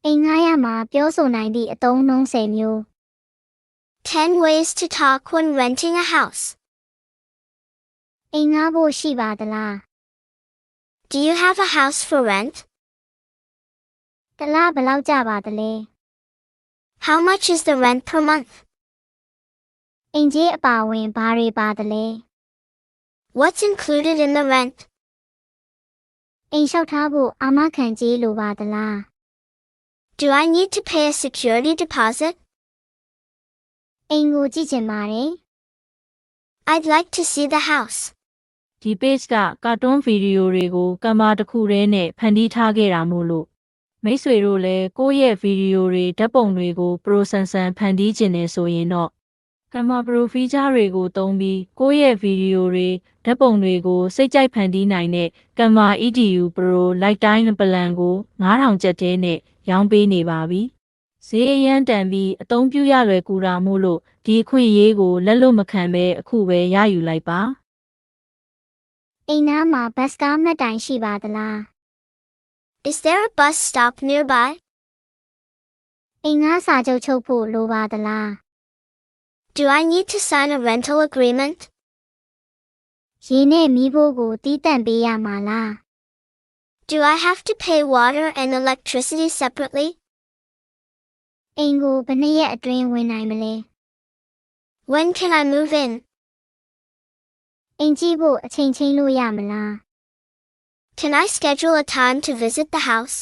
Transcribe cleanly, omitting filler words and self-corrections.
အိမ်ငှားရမှာပြောဆိုနိုင်သည့်အသုံးအနှုန်း10မျိုး 10 ways to talk when renting a house. အိမ်ငှားဖို့ရှိပါသလား Do you have a house for rent? တစ်လဘယ်လောက်ကျပါသလဲ How much is the rent per month? အိမ်ကြီးအပါအဝင်ဘာတွေပါသလဲ What's included in the rent? အိမ်လျှောက်ထားဖို့အာမခံကြေးလိုပါသလား Do I need to pay a security deposit? အိမ်ကိုကြည့်ချင်ပါတယ် I'd like to see the house. ဒီ page ကကာတွန်းဗီဒီယိုတွေကိုကင်မရာတစ်ခုတည်းနဲ့ဖန်တီးထားခဲ့တာမို့လို့မိတ်ဆွေတို့လည်းကိုယ့်ရဲ့ဗီဒီယိုတွေဓာတ်ပုံတွေကို Pro ဆန်ဆန်ဖန်တီးခြင်းနဲ့ဆိုရင်တော့ကင်မရာ Pro feature တွေကိုသုံးပြီးကိုယ့်ရဲ့ဗီဒီယိုတွေဓာတ်ပုံတွေကိုစိတ်ကြိုက်ဖန်တီးနိုင်တဲ့ကင်မရာ EDU Pro Lifetime Plan ကို9000ကျပ်တည်းနဲ့ရောင်းပေးနေပါပြီ။ဈေးအရန်တန်ပြီးအသုံးပြုရလွယ်ကူတာမို့လို့ဒီအခွင့်အရေးကိုလက်လွတ်မခံဘဲအခုပဲရယူလိုက်ပါ အိမ်နားမှာဘတ်စကားမှတ်တိုင်ရှိပါသလား Is there a bus stop nearby? အိမ်ငှားစာချုပ်ချုပ်ဖို့လိုပါသလား Do I need to sign a rental agreement? ရေနဲ့မီးဖိုးကိုတီးတန့်ပေးရမှာလား Do I have to pay water and electricity separately? အိမ်ကိုဘယ်နှစ်ရက်အတွင်းဝင်နိုင်မလဲ When can I move in? အိမ်ကြည့်ဖို့အချိန်ချင်းလို့ရမလား Can I schedule a time to visit the house?